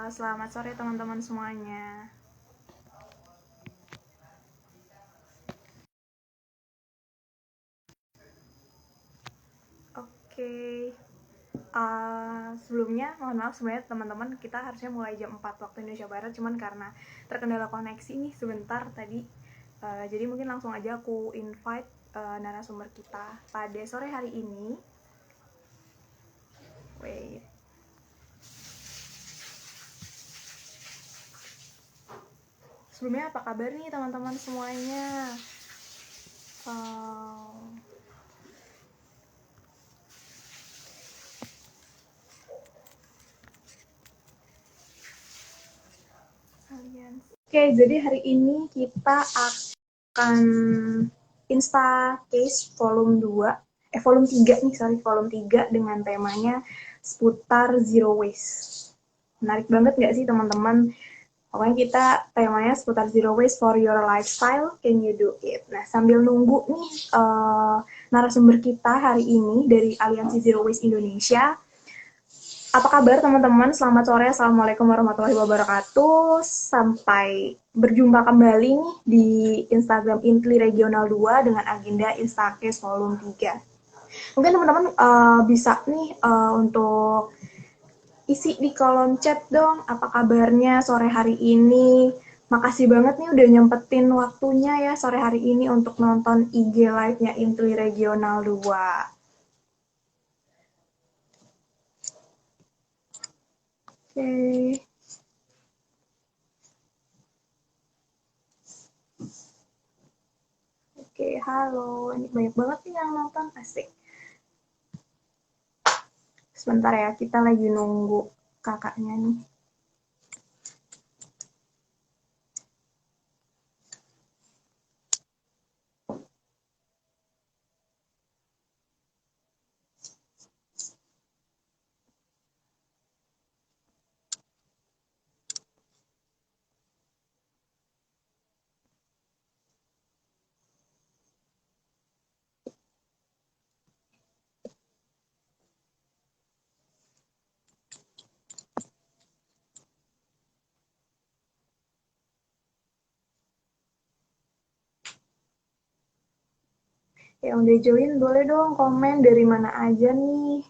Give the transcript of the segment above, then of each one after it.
Selamat sore teman-teman semuanya. Oke, sebelumnya mohon maaf sebenarnya teman-teman, kita harusnya mulai jam 4 waktu Indonesia Barat, cuman karena terkendala koneksi nih sebentar tadi, jadi mungkin langsung aja aku invite narasumber kita pada sore hari ini. Wait. Sebelumnya apa kabar nih teman-teman semuanya? Oke, jadi hari ini kita akan Insta Case volume 2, volume 3 nih, volume 3 dengan temanya seputar zero waste. Menarik banget nggak sih teman-teman? Pokoknya kita temanya seputar zero waste for your lifestyle, can you do it? Nah, sambil nunggu nih narasumber kita hari ini dari Aliansi Zero Waste Indonesia. Apa kabar teman-teman? Selamat sore. Assalamualaikum warahmatullahi wabarakatuh. Sampai berjumpa kembali nih di Instagram Intli Regional 2 dengan agenda Instacase Volume 3. Mungkin teman-teman bisa nih untuk isi di kolom chat dong. Apa kabarnya sore hari ini? Makasih banget nih udah nyempetin waktunya ya sore hari ini untuk nonton IG Live-nya Intli Regional 2. Oke, halo. Ini banyak banget nih yang nonton, asik. Sebentar ya, kita lagi nunggu kakaknya nih. Yang udah join boleh dong komen dari mana aja nih.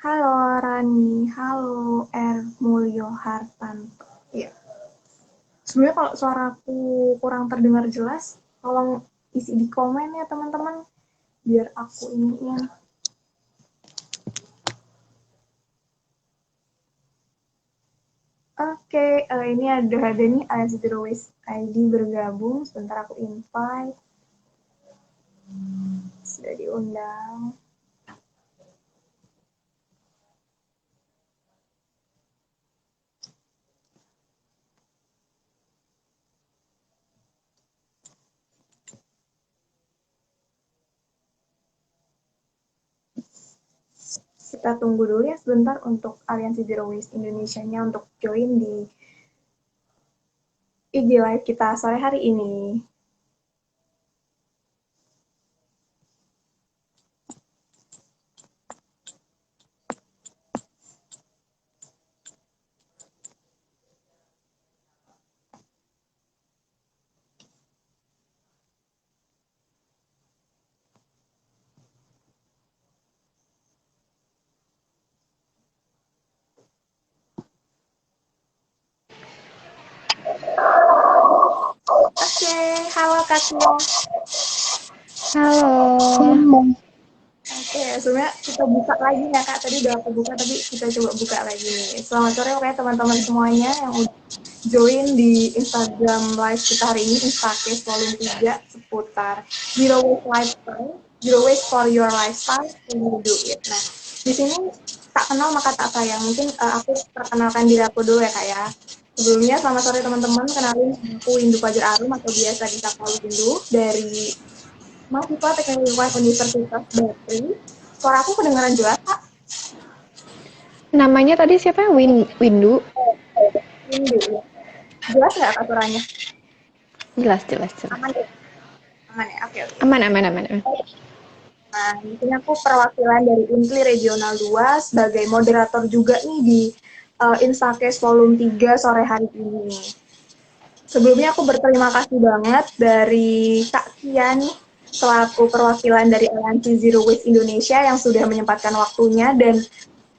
Halo Rani, halo Mulyo Hartanto. Ya. Sebenarnya kalau suaraku kurang terdengar jelas, tolong isi di komen ya teman-teman, biar aku iniin. Oke, ini ada nih Aliansi Zero Waste ID bergabung. Sebentar aku invite. Sudah diundang. Kita tunggu dulu ya sebentar untuk Aliansi Zero Waste Indonesia-nya untuk join di IG Live kita sore hari ini. Oke, halo Kak Sia. Halo. Oke, sebenarnya kita buka lagi ya Kak. Tadi udah aku buka, tapi kita coba buka lagi nih. Selamat sore oke teman-teman semuanya yang udah join di Instagram Live kita hari ini, Instacase Volume 3 seputar Zero Waste Lifestyle. zero waste for your lifestyle when you do it. Nah, di sini tak kenal maka tak sayang. Mungkin aku perkenalkan diri aku dulu ya kak ya. Sebelumnya selamat sore teman-teman, kenalin aku Windu Fajar Arum atau biasa disapa Windu dari mahasiswa Teknik Lingkungan Universitas Batri. Suara aku kedengaran jelas kak? Namanya tadi siapa? Windu? Windu ya. Jelas nggak kak suaranya? Jelas, jelas, jelas. Aman ya? Aman ya? Oke, oke. Aman, aman, aman, aman. Nah, di sini aku perwakilan dari Untli Regional 2 sebagai moderator juga nih di Instacast Volume 3 sore hari ini. Sebelumnya aku berterima kasih banget dari Kak Kia nih, selaku perwakilan dari Aliansi Zero Waste Indonesia yang sudah menyempatkan waktunya dan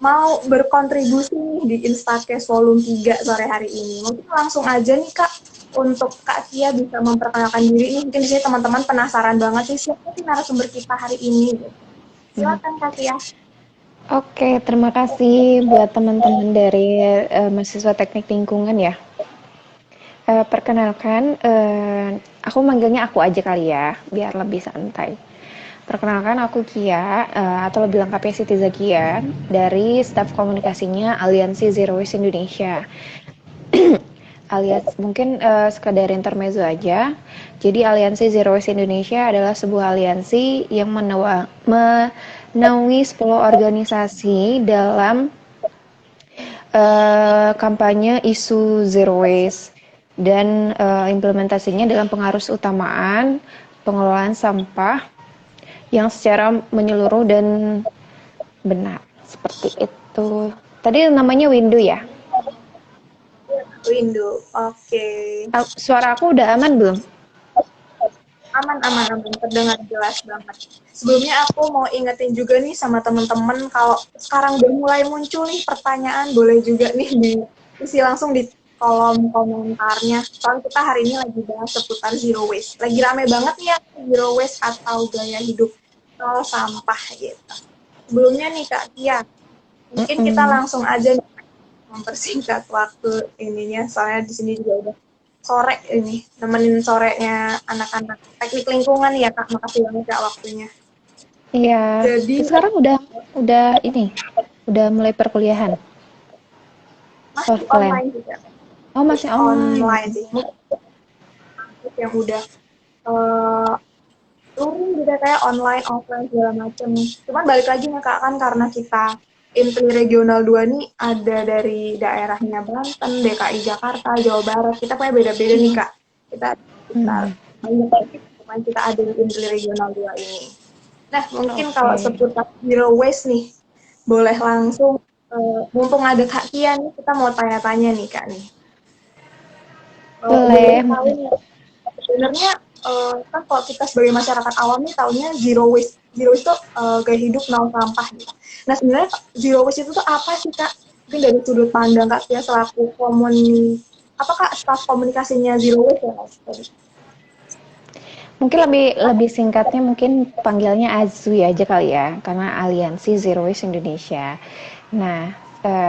mau berkontribusi nih di Instacast Volume 3 sore hari ini. Mungkin langsung aja nih Kak, untuk Kak Kia bisa memperkenalkan diri nih. Mungkin di sini teman-teman penasaran banget nih siapa sih narasumber kita hari ini. Silakan Kak Kia. Oke, terima kasih buat teman-teman dari mahasiswa teknik lingkungan ya. Perkenalkan, aku manggilnya aku aja kali ya, biar lebih santai. Perkenalkan aku Kia, atau lebih lengkapnya Siti Zakia, dari staf komunikasinya Aliansi Zero Waste Indonesia. Alias mungkin sekadar intermezzo aja. Jadi Aliansi Zero Waste Indonesia adalah sebuah aliansi yang menaungi 10 organisasi dalam kampanye isu zero waste dan implementasinya dalam pengarus utamaan pengelolaan sampah yang secara menyeluruh dan benar seperti itu. Tadi namanya Windu ya? Windu, oke. Suara aku udah aman belum? Aman, terdengar jelas banget. Sebelumnya aku mau ingetin juga nih sama teman-teman kalau sekarang udah mulai muncul nih pertanyaan, boleh juga nih diisi langsung di kolom komentarnya. Soalnya kita hari ini lagi bahas seputar zero waste. Lagi rame banget nih ya zero waste atau gaya hidup nol sampah gitu. Sebelumnya nih Kak Tia, mungkin kita langsung aja nih, mempersingkat waktu ininya, soalnya di sini juga udah sore ini, nemenin sorenya anak-anak teknik lingkungan ya Kak, makasih banget Kak waktunya. Iya. Jadi Sekarang udah ini, udah mulai perkuliahan masih offline. online juga, Oh, masih online. online sih, mungkin yang udah luring juga kayak online, offline segala macem. Cuman balik lagi nih Kak, kan karena kita Intri Regional 2 nih ada dari daerahnya Banten, DKI Jakarta, Jawa Barat. Kita punya beda-beda nih Kak. Kita banyak teman kita ada di Intri Regional 2 ini. Nah, mungkin kalau seputar zero waste nih, boleh langsung, mumpung ada Kak Kia nih, kita mau tanya-tanya nih Kak nih. Boleh. Tahu nih, sebenarnya kan kalau kita sebagai masyarakat awam nih taunya zero waste. Zero waste itu gaya hidup nol sampah gitu. Nah sebenarnya zero waste itu tuh apa sih Kak? Mungkin dari sudut pandang Kak Tia selaku apakah staf komunikasinya zero waste ya Kak? Mungkin lebih singkatnya mungkin panggilnya Azui aja kali ya, karena Aliansi Zero Waste Indonesia. Nah,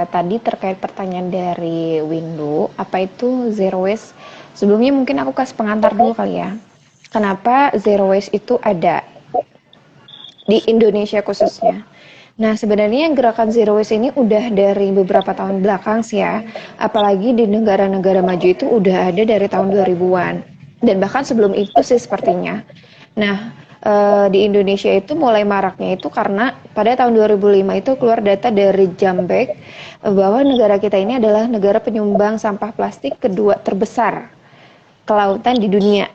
tadi terkait pertanyaan dari Windu, apa itu zero waste? Sebelumnya mungkin aku kasih pengantar dulu kali ya. Kenapa zero waste itu ada di Indonesia khususnya? Nah, sebenarnya gerakan zero waste ini udah dari beberapa tahun belakang sih ya. Apalagi di negara-negara maju itu udah ada dari tahun 2000-an. Dan bahkan sebelum itu sih sepertinya. Nah, di Indonesia itu mulai maraknya itu karena pada tahun 2005 itu keluar data dari Jambek bahwa negara kita ini adalah negara penyumbang sampah plastik kedua terbesar ke lautan di dunia.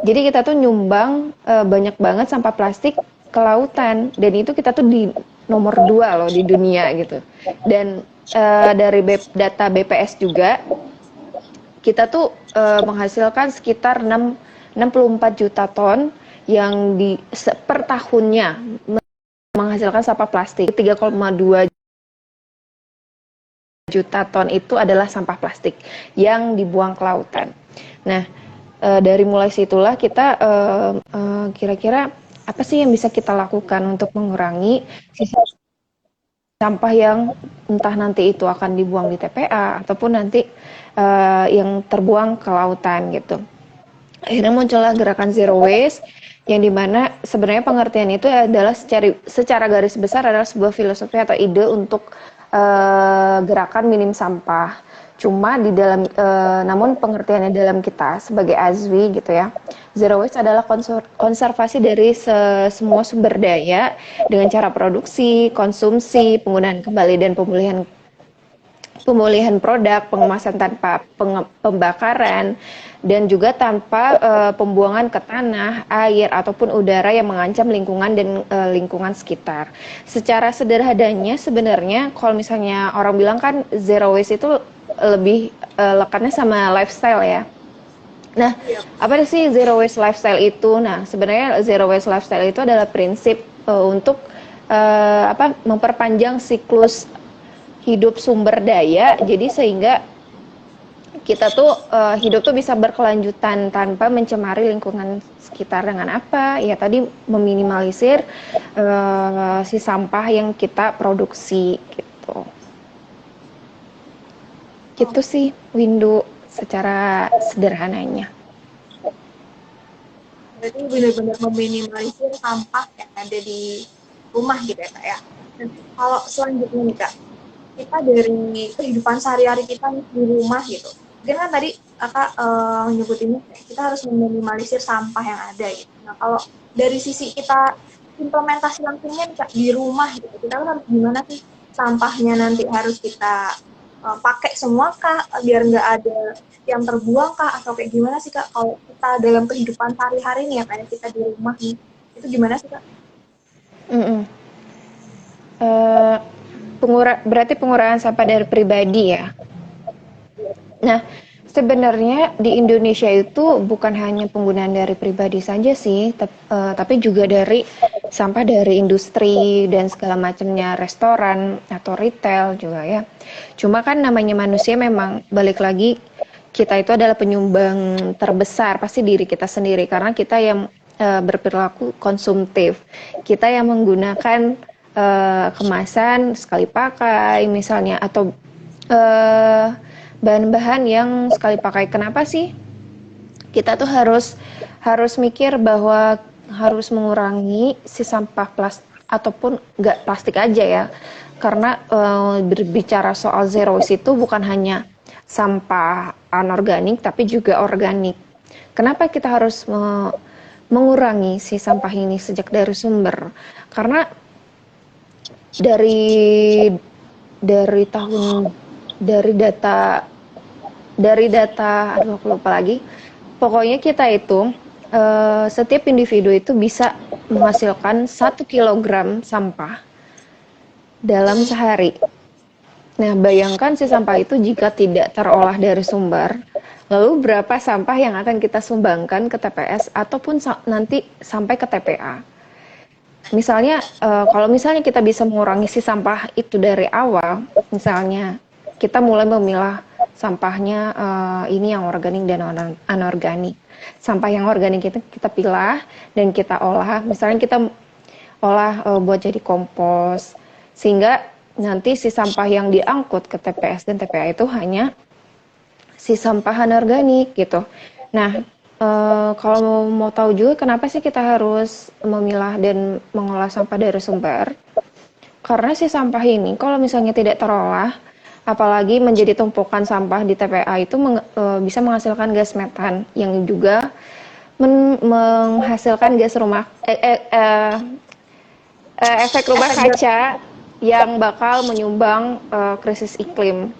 Jadi kita tuh nyumbang banyak banget sampah plastik ke lautan, dan itu kita tuh di nomor 2 loh di dunia gitu. Dan dari data BPS juga kita tuh menghasilkan sekitar 64 juta ton yang per tahunnya menghasilkan sampah plastik. 3,2 juta ton itu adalah sampah plastik yang dibuang ke lautan. Nah, dari mulai situlah kita kira-kira apa sih yang bisa kita lakukan untuk mengurangi sisa sampah yang entah nanti itu akan dibuang di TPA ataupun nanti yang terbuang ke lautan gitu. Akhirnya muncullah gerakan zero waste yang dimana sebenarnya pengertian itu adalah secara garis besar adalah sebuah filosofi atau ide untuk gerakan minim sampah. Cuma di dalam namun pengertiannya dalam kita sebagai AZWI gitu ya, zero waste adalah konservasi dari semua sumber daya dengan cara produksi, konsumsi, penggunaan kembali dan pemulihan produk, pengemasan tanpa pembakaran, dan juga tanpa pembuangan ke tanah, air, ataupun udara yang mengancam lingkungan dan lingkungan sekitar. Secara sederhananya sebenarnya kalau misalnya orang bilang kan zero waste itu lebih lekatnya sama lifestyle ya. Nah, apa sih zero waste lifestyle itu? Nah, sebenarnya zero waste lifestyle itu adalah prinsip untuk memperpanjang siklus hidup sumber daya, jadi sehingga kita tuh hidup tuh bisa berkelanjutan tanpa mencemari lingkungan sekitar dengan apa? Ya tadi meminimalisir si sampah yang kita produksi gitu. Gitu sih Windu secara sederhananya. Berarti benar-benar meminimalisir sampah yang ada di rumah gitu ya Kak ya. Dan kalau selanjutnya nih Kak, kita dari kehidupan sehari-hari kita di rumah gitu. Mungkin kan tadi Kakak nyebutinnya kita harus meminimalisir sampah yang ada gitu. Nah kalau dari sisi kita implementasi langsungnya nih Kak, di rumah gitu, kita kan harus gimana sih sampahnya nanti harus kita pakai semua kah biar nggak ada yang terbuang kah atau kayak gimana sih Kak kalau kita dalam kehidupan sehari-hari nih ya kayak kita di rumah nih itu gimana sih Kak? Mm-mm. Eh, berarti pengurangan sampah dari pribadi ya. Nah, sebenarnya di Indonesia itu bukan hanya penggunaan dari pribadi saja sih, tapi juga dari sampah dari industri dan segala macamnya, restoran atau retail juga ya. Cuma kan namanya manusia memang balik lagi kita itu adalah penyumbang terbesar pasti diri kita sendiri karena kita yang berperilaku konsumtif. Kita yang menggunakan kemasan sekali pakai misalnya atau eh, bahan-bahan yang sekali pakai. Kenapa sih kita tuh harus mikir bahwa harus mengurangi si sampah plastik ataupun nggak plastik aja ya, karena berbicara soal zero waste itu bukan hanya sampah anorganik tapi juga organik. Kenapa kita harus mengurangi si sampah ini sejak dari sumber? Karena dari dari tahun dari data aduh aku lupa lagi. Pokoknya kita itu setiap individu itu bisa menghasilkan 1 kilogram sampah dalam sehari. Nah, bayangkan si sampah itu jika tidak terolah dari sumber, lalu berapa sampah yang akan kita sumbangkan ke TPS ataupun nanti sampai ke TPA. Misalnya, kalau misalnya kita bisa mengurangi si sampah itu dari awal, misalnya kita mulai memilah sampahnya ini yang organik dan anorganik. Sampah yang organik itu kita pilah dan kita olah. Misalnya kita olah buat jadi kompos, sehingga nanti si sampah yang diangkut ke TPS dan TPA itu hanya si sampah anorganik gitu. Nah, kalau mau tahu juga kenapa sih kita harus memilah dan mengolah sampah dari sumber? Karena si sampah ini kalau misalnya tidak terolah, apalagi menjadi tumpukan sampah di TPA itu bisa menghasilkan gas metan yang juga menghasilkan gas efek rumah kaca yang bakal menyumbang krisis iklim.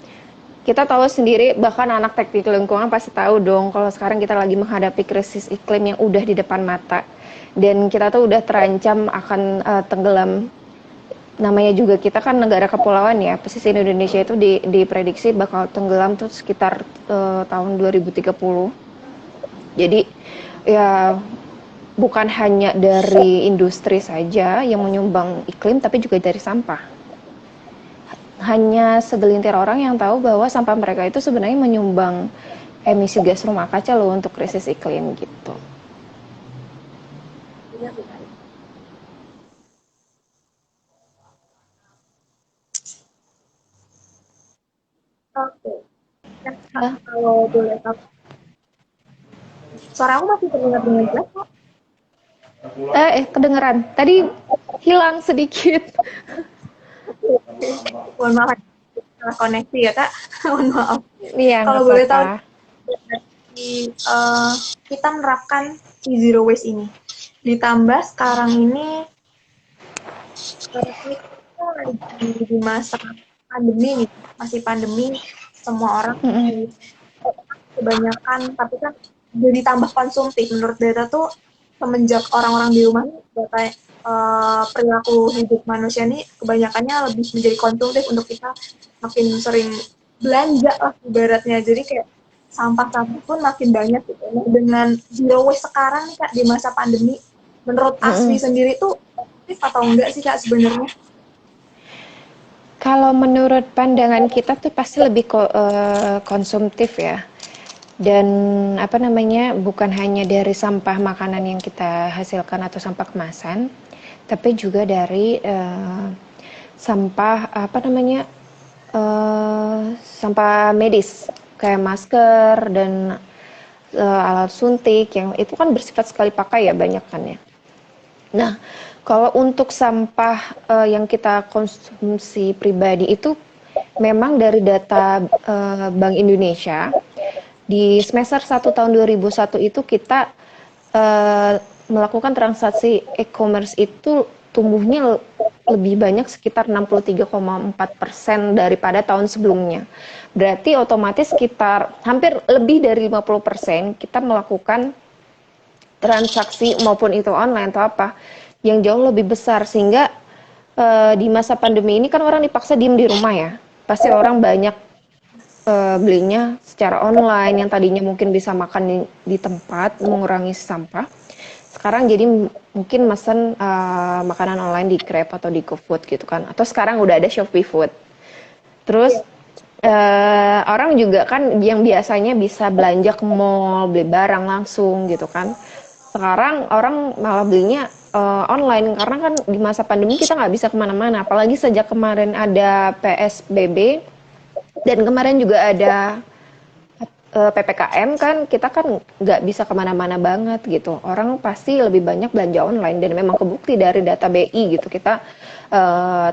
Kita tahu sendiri, bahkan anak teknik lingkungan pasti tahu dong kalau sekarang kita lagi menghadapi krisis iklim yang udah di depan mata. Dan kita tuh udah terancam akan tenggelam. Namanya juga kita kan negara kepulauan ya, pesisir Indonesia itu diprediksi bakal tenggelam tuh sekitar tahun 2030. Jadi ya bukan hanya dari industri saja yang menyumbang iklim, tapi juga dari sampah. Hanya segelintir orang yang tahu bahwa sampah mereka itu sebenarnya menyumbang emisi gas rumah kaca loh untuk krisis iklim gitu. Oke. Nah, kalau boleh tahu, suara aku masih terdengar dengan jelas kok? Kedengeran. Tadi hilang sedikit. Mohon maaf, salah koneksi ya Kak. Mohon maaf. Iya, Kalau nggak boleh apa-apa. tahu, kita menerapkan si zero waste ini. Ditambah sekarang ini kita lagi di masa pandemi nih, masih pandemi, semua orang Mm-mm. masih kebanyakan, tapi kan jadi tambah konsumtif. Menurut data tuh semenjak orang-orang di rumah nih, data perilaku hidup manusia nih kebanyakannya lebih menjadi konsumtif untuk kita makin sering belanja lah ibaratnya. Jadi kayak sampah-sampah pun makin banyak gitu. Nah, dengan zero waste sekarang nih Kak di masa pandemi, menurut Asri Mm-mm. sendiri tuh efektif atau enggak sih Kak sebenarnya? Kalau menurut pandangan kita tuh pasti lebih konsumtif ya. Dan apa namanya, bukan hanya dari sampah makanan yang kita hasilkan atau sampah kemasan, tapi juga dari sampah apa namanya, sampah medis kayak masker dan alat suntik yang itu kan bersifat sekali pakai ya banyak kan ya. Nah, kalau untuk sampah yang kita konsumsi pribadi itu memang dari data Bank Indonesia di semester 1 tahun 2001 itu kita melakukan transaksi e-commerce itu tumbuhnya lebih banyak sekitar 63,4% daripada tahun sebelumnya. Berarti otomatis sekitar hampir lebih dari 50% kita melakukan transaksi maupun itu online atau apa yang jauh lebih besar sehingga di masa pandemi ini kan orang dipaksa diem di rumah ya. Pasti orang banyak belinya secara online yang tadinya mungkin bisa makan di tempat mengurangi sampah. Sekarang jadi mungkin mesen makanan online di Grab atau di GoFood gitu kan. Atau sekarang udah ada Shopee Food. Terus orang juga kan yang biasanya bisa belanja ke mall, beli barang langsung gitu kan. Sekarang orang malah belinya online karena kan di masa pandemi kita nggak bisa kemana-mana. Apalagi sejak kemarin ada PSBB dan kemarin juga ada PPKM kan kita kan nggak bisa kemana-mana banget gitu. Orang pasti lebih banyak belanja online dan memang kebukti dari data BI gitu kita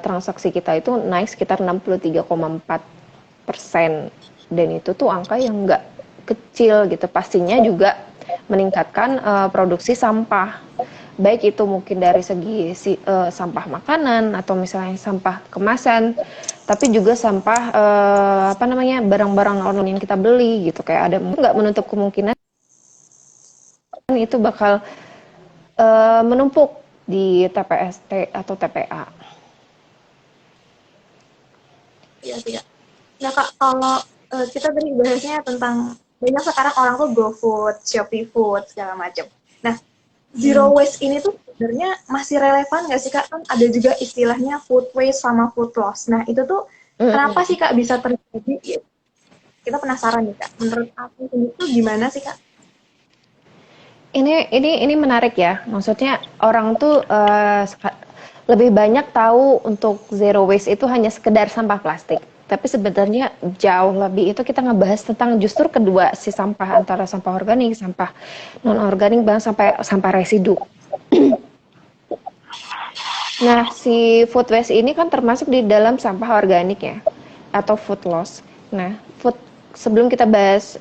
transaksi kita itu naik sekitar 63,4% dan itu tuh angka yang nggak kecil gitu. Pastinya juga meningkatkan produksi sampah baik itu mungkin dari segi sampah makanan atau misalnya sampah kemasan, tapi juga sampah apa namanya barang-barang online yang kita beli gitu kayak ada nggak menutup kemungkinan itu bakal menumpuk di TPST atau TPA. Iya sih Kak. Nah Kak, kalau kita tadi bahasnya tentang banyak sekarang orang tuh GoFood, Shopee Food, segala macam. Nah, zero Hmm. waste ini tuh sebenarnya masih relevan nggak sih Kak? Kan ada juga istilahnya food waste sama food loss. Nah, itu tuh kenapa sih Kak bisa terjadi? Kita penasaran nih Kak. Menurut aku sendiri tuh gimana sih Kak? Ini menarik ya. Maksudnya orang tuh lebih banyak tahu untuk zero waste itu hanya sekedar sampah plastik. Tapi sebenarnya jauh lebih itu kita ngebahas tentang justru kedua si sampah antara sampah organik, sampah non organik, bahkan sampai sampah residu. Nah, si food waste ini kan termasuk di dalam sampah organik ya, atau food loss. Nah, sebelum kita bahas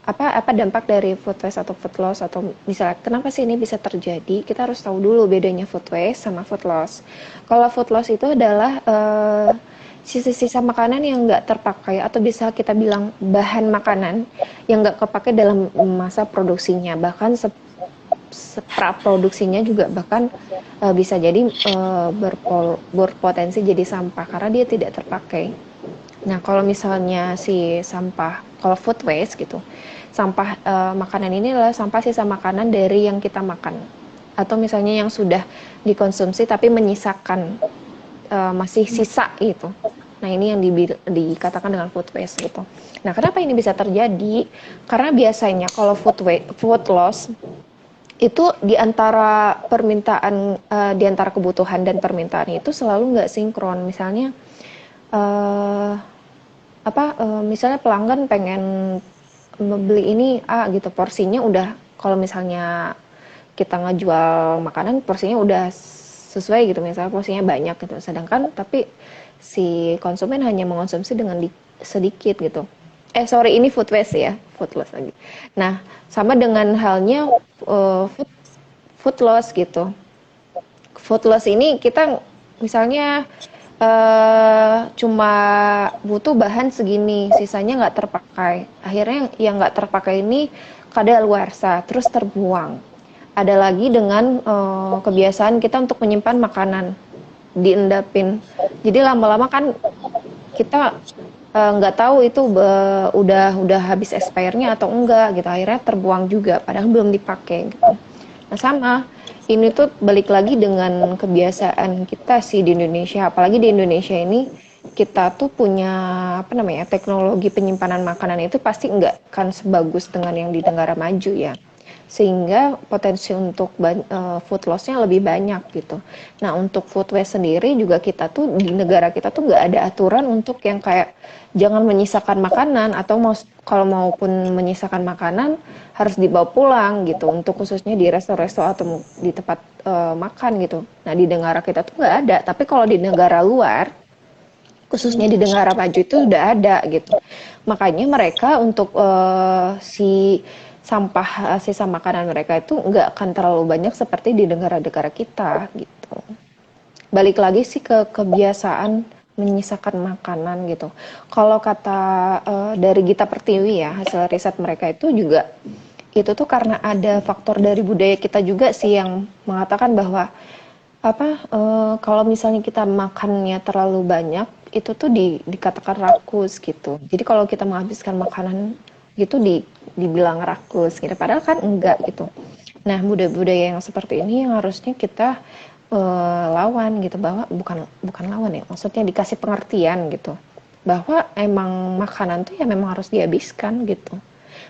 apa dampak dari food waste atau food loss atau misalnya kenapa sih ini bisa terjadi, kita harus tahu dulu bedanya food waste sama food loss. Kalau food loss itu adalah sisa-sisa makanan yang nggak terpakai atau bisa kita bilang bahan makanan yang nggak kepakai dalam masa produksinya, bahkan produksinya juga bahkan bisa jadi berpotensi jadi sampah karena dia tidak terpakai. Nah, kalau misalnya si sampah, kalau food waste gitu, sampah makanan ini adalah sampah sisa makanan dari yang kita makan atau misalnya yang sudah dikonsumsi tapi menyisakan masih sisa gitu. Nah, ini yang dikatakan dengan food waste gitu. Nah, kenapa ini bisa terjadi? Karena biasanya kalau food loss itu di antara di antara kebutuhan dan permintaan itu selalu nggak sinkron. Misalnya misalnya pelanggan pengen membeli ini gitu porsinya udah kalau misalnya kita ngejual makanan porsinya udah sesuai gitu, misalnya porsinya banyak gitu, sedangkan tapi si konsumen hanya mengonsumsi dengan sedikit gitu. Sorry, ini food waste ya, food loss lagi. Nah, sama dengan halnya food loss gitu. Food loss ini kita misalnya cuma butuh bahan segini, sisanya nggak terpakai. Akhirnya yang nggak terpakai ini kadaluarsa, terus terbuang. Ada lagi dengan kebiasaan kita untuk menyimpan makanan, diendapin. Jadi lama-lama kan kita nggak tahu itu udah habis expirednya atau enggak gitu. Akhirnya terbuang juga, padahal belum dipakai gitu. Nah sama, ini tuh balik lagi dengan kebiasaan kita sih di Indonesia. Apalagi di Indonesia ini kita tuh punya apa namanya teknologi penyimpanan makanan itu pasti nggak kan sebagus dengan yang di negara maju ya. Sehingga potensi untuk food loss-nya lebih banyak gitu. Nah untuk food waste sendiri juga kita tuh di negara kita tuh nggak ada aturan untuk yang kayak jangan menyisakan makanan atau kalau maupun menyisakan makanan harus dibawa pulang gitu untuk khususnya di resto-resto atau di tempat makan gitu. Nah di negara kita tuh nggak ada, tapi kalau di negara luar khususnya di negara maju itu udah ada gitu. Makanya mereka untuk sisa makanan mereka itu nggak akan terlalu banyak seperti di negara-negara kita gitu. Balik lagi sih ke kebiasaan menyisakan makanan gitu. Kalau kata dari Gita Pertiwi ya, hasil riset mereka itu juga itu tuh karena ada faktor dari budaya kita juga sih yang mengatakan bahwa kalau misalnya kita makannya terlalu banyak itu tuh dikatakan rakus gitu. Jadi kalau kita menghabiskan makanan gitu dibilang rakus gitu. Padahal kan enggak gitu. Nah budaya-budaya yang seperti ini yang harusnya kita lawan gitu, bahwa bukan lawan ya, maksudnya dikasih pengertian gitu bahwa emang makanan tuh ya memang harus dihabiskan gitu.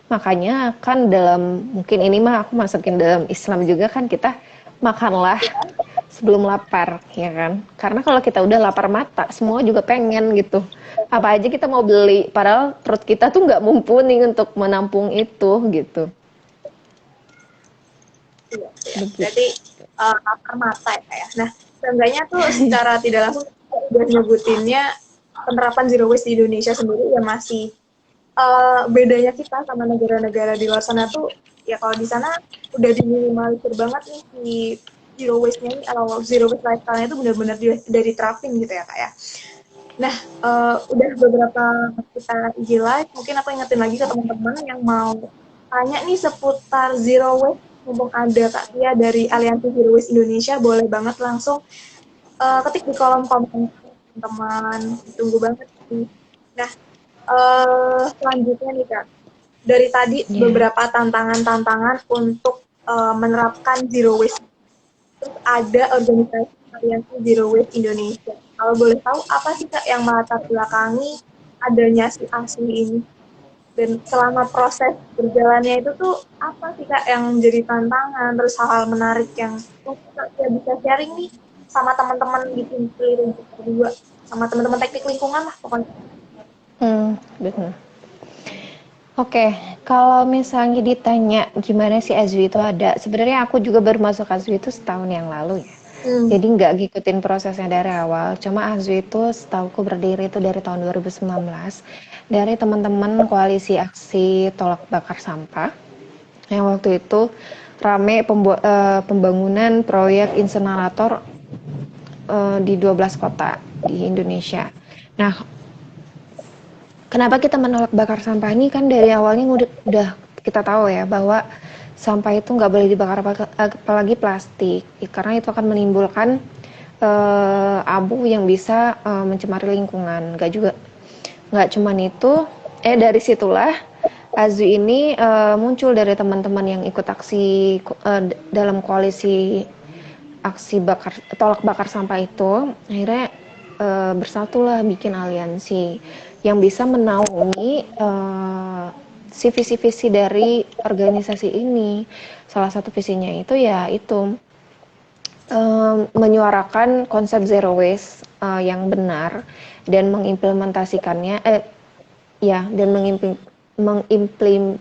Makanya kan dalam mungkin ini mah aku masukin dalam Islam juga kan kita makanlah sebelum lapar ya kan, karena kalau kita udah lapar mata semua juga pengen gitu, apa aja kita mau beli padahal perut kita tuh nggak mumpuni untuk menampung itu gitu. Iya, iya. Berarti lapar mata ya Kak ya. Nah, seenggaknya tuh secara tidak langsung udah nyebutinnya penerapan zero waste di Indonesia sendiri ya masih bedanya kita sama negara-negara di luar sana tuh ya kalau di sana udah diminimalisir banget nih di zero waste-nya ini, atau zero waste lifestyle-nya itu benar-benar udah diterapin gitu ya Kak ya. Nah, udah beberapa kita isi live, mungkin aku ingetin lagi ke teman-teman yang mau tanya nih seputar zero waste, mumpung ada Kak Tia dari Aliansi Zero Waste Indonesia, boleh banget langsung ketik di kolom komen teman-teman, tunggu banget sih. Nah, selanjutnya nih Kak, dari tadi beberapa tantangan-tantangan untuk menerapkan zero waste. Terus ada organisasi Aliansi Zero Waste Indonesia. Kalau boleh tahu apa sih Kak yang melatar belakangi adanya si asli ini? Dan selama proses berjalannya itu tuh apa sih Kak yang jadi tantangan, terus hal-hal menarik yang mungkin Kak bisa sharing nih sama teman-teman di tim Lingkup berdua, sama teman-teman teknik lingkungan lah pokoknya. Betul. Oke, kalau misalnya ditanya gimana sih Azwi itu ada, sebenarnya aku juga baru masuk Azwi itu setahun yang lalu ya. Jadi nggak ngikutin prosesnya dari awal. Cuma Azwi itu setauku berdiri itu dari tahun 2019 dari teman-teman koalisi aksi tolak bakar sampah. Yang waktu itu rame pembangunan proyek insenerator di 12 kota di Indonesia. Nah, kenapa kita menolak bakar sampah ini kan dari awalnya udah kita tahu ya bahwa sampah itu nggak boleh dibakar apalagi plastik karena itu akan menimbulkan abu yang bisa mencemari lingkungan. Nggak cuman itu, dari situlah Azwi ini muncul dari teman-teman yang ikut aksi dalam koalisi aksi tolak bakar sampah itu. Akhirnya bersatulah bikin aliansi yang bisa menaungi si visi-visi dari organisasi ini. Salah satu visinya itu ya itu menyuarakan konsep zero waste yang benar dan mengimplementasikannya dan mengimplementasikannya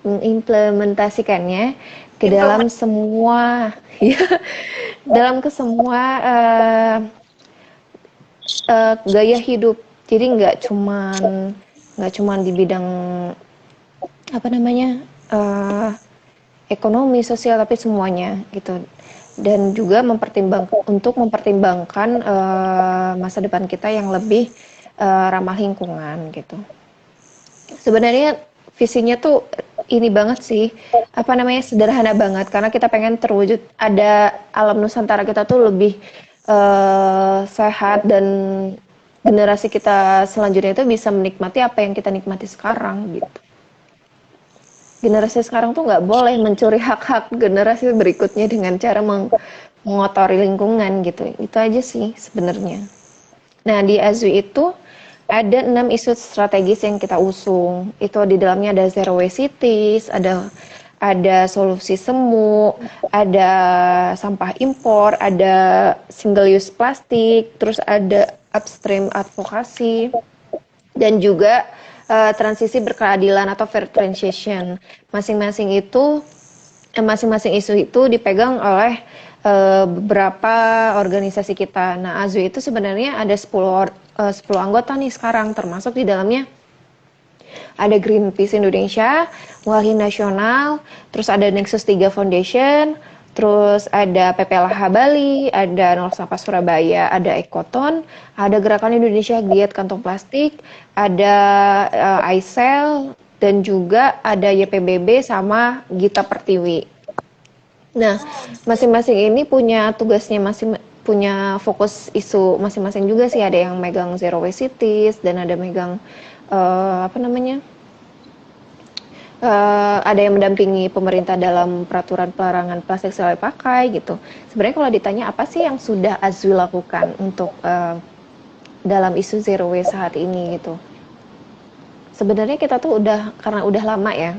mengimplementasikannya ke Implement. dalam semua ya, dalam ke semua gaya hidup. Jadi nggak cuman di bidang apa namanya ekonomi, sosial, tapi semuanya gitu. Dan juga mempertimbangkan masa depan kita yang lebih ramah lingkungan gitu. Sebenarnya visinya tuh ini banget sih, apa namanya, sederhana banget karena kita pengen terwujud ada alam Nusantara kita tuh lebih sehat dan generasi kita selanjutnya itu bisa menikmati apa yang kita nikmati sekarang gitu. Generasi sekarang tuh nggak boleh mencuri hak-hak generasi berikutnya dengan cara mengotori lingkungan gitu. Itu aja sih sebenarnya. Nah, di AZWI itu ada 6 isu strategis yang kita usung. Itu di dalamnya ada zero waste cities, ada solusi semu, ada sampah impor, ada single use plastik, terus ada upstream advokasi, dan juga transisi berkeadilan atau fair transition. Masing-masing isu itu dipegang oleh beberapa organisasi kita. Nah, AZWI itu sebenarnya ada 10 anggota nih sekarang, termasuk di dalamnya ada Greenpeace Indonesia, Walhi Nasional, terus ada Nexus 3 Foundation, terus ada PPLH Bali, ada Nol Sampah Surabaya, ada Ekoton, ada Gerakan Indonesia Giat Kantong Plastik, ada ISEL, dan juga ada YPBB sama Gita Pertiwi. Nah, masing-masing ini punya tugasnya punya fokus isu masing-masing juga sih. Ada yang megang zero waste cities dan ada megang apa namanya? Ada yang mendampingi pemerintah dalam peraturan pelarangan plastik sekali pakai gitu. Sebenarnya kalau ditanya apa sih yang sudah AZWI lakukan untuk dalam isu zero waste saat ini gitu. Sebenarnya kita tuh karena udah lama ya,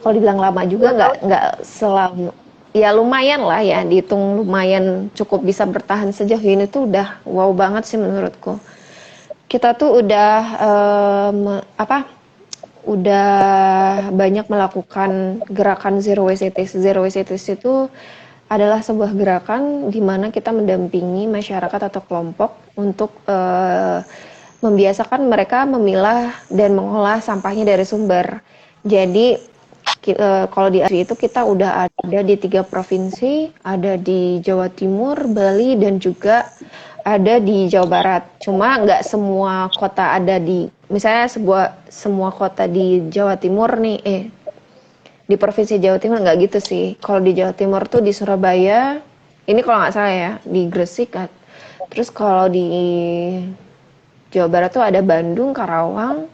kalau dibilang lama juga 2 tahun. nggak selama, ya lumayan lah ya, dihitung lumayan cukup bisa bertahan sejauh ini tuh udah wow banget sih menurutku. Kita tuh udah banyak melakukan gerakan zero waste cities. Zero waste cities itu adalah sebuah gerakan di mana kita mendampingi masyarakat atau kelompok untuk membiasakan mereka memilah dan mengolah sampahnya dari sumber. Jadi kalau di ASI itu kita udah ada di 3 provinsi, ada di Jawa Timur, Bali, dan juga ada di Jawa Barat. Cuma nggak semua kota ada misalnya semua kota di Jawa Timur nih, di provinsi Jawa Timur nggak gitu sih. Kalau di Jawa Timur tuh di Surabaya, ini kalau nggak salah ya, di Gresik. Terus kalau di Jawa Barat tuh ada Bandung, Karawang,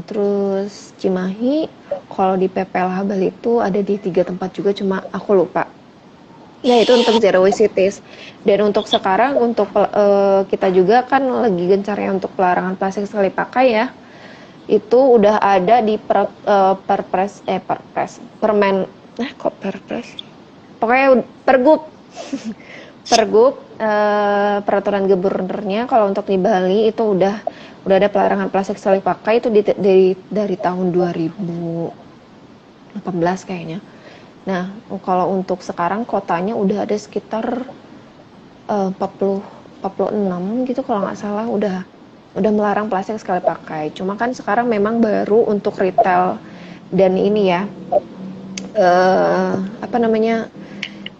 terus Cimahi. Kalau di PPLH Bali itu ada di 3 tempat juga, cuma aku lupa. Ya itu untuk zero waste cities. Dan untuk sekarang kita juga kan lagi gencarnya untuk pelarangan plastik sekali pakai ya. Itu udah ada di pokoknya Pergub. Pergub peraturan gubernurnya. Kalau untuk di Bali itu udah ada pelarangan plastik sekali pakai itu dari tahun 2018 kayaknya. Nah, kalau untuk sekarang kotanya udah ada sekitar 46 gitu kalau nggak salah, udah melarang plastik sekali pakai. Cuma kan sekarang memang baru untuk retail dan ini ya, apa namanya,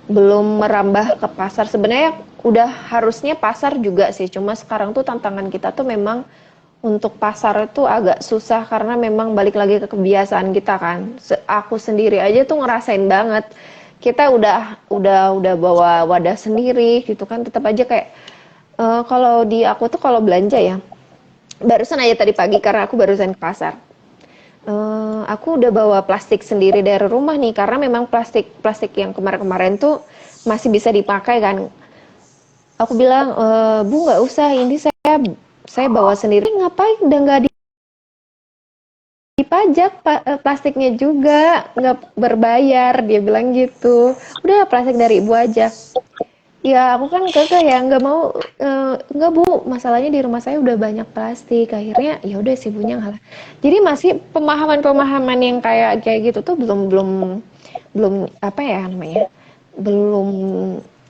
belum merambah ke pasar. Sebenarnya udah harusnya pasar juga sih, cuma sekarang tuh tantangan kita tuh memang untuk pasar itu agak susah karena memang balik lagi ke kebiasaan kita kan. Aku sendiri aja tuh ngerasain banget. Kita udah bawa wadah sendiri gitu kan, tetap aja kayak kalau di aku tuh kalau belanja ya. Barusan aja tadi pagi karena aku barusan ke pasar. Aku udah bawa plastik sendiri dari rumah nih karena memang plastik yang kemarin-kemarin tuh masih bisa dipakai kan. Aku bilang, Bu nggak usah, ini saya bawa sendiri. Ngapain, udah nggak dipajak plastiknya juga, nggak berbayar, dia bilang gitu. Udah plastik dari ibu aja. Ya aku kan kekeh ya nggak mau, nggak bu, masalahnya di rumah saya udah banyak plastik, akhirnya ya udah sih ibunya ngalah. Jadi masih pemahaman-pemahaman yang kayak kayak gitu tuh belum belum belum apa ya namanya, belum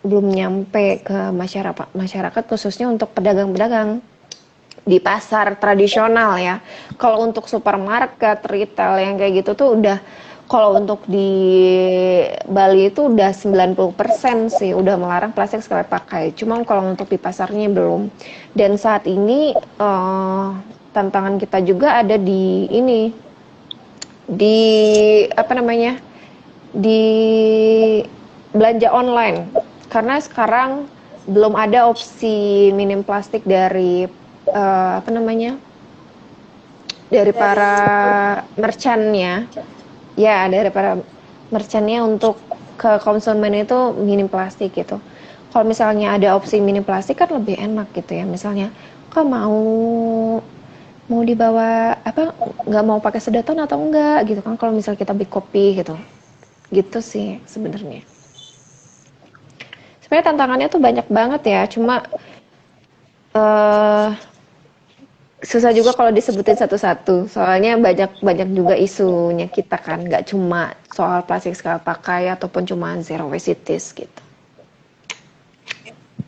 belum nyampe ke masyarakat masyarakat khususnya untuk pedagang-pedagang di pasar tradisional ya. Kalau untuk supermarket, retail yang kayak gitu tuh udah, kalau untuk di Bali itu udah 90% sih udah melarang plastik sekali pakai. Cuma kalau untuk di pasarnya belum. Dan saat ini tantangan kita juga ada di ini, di apa namanya? Di belanja online. Karena sekarang belum ada opsi minim plastik dari apa namanya? Dari para Dari merchantnya, ya dari para merchantnya untuk ke konsumen itu minim plastik gitu. Kalau misalnya ada opsi minim plastik kan lebih enak gitu ya. Misalnya, kok mau mau dibawa apa, nggak mau pakai sedotan atau enggak gitu kan, kalau misal kita beli kopi gitu. Gitu sih sebenarnya. Sebenarnya tantangannya tuh banyak banget ya, cuma eh susah juga kalau disebutin satu-satu. Soalnya banyak banyak juga isunya kita kan, nggak cuma soal plastik sekali pakai ataupun cuma zero waste cities gitu.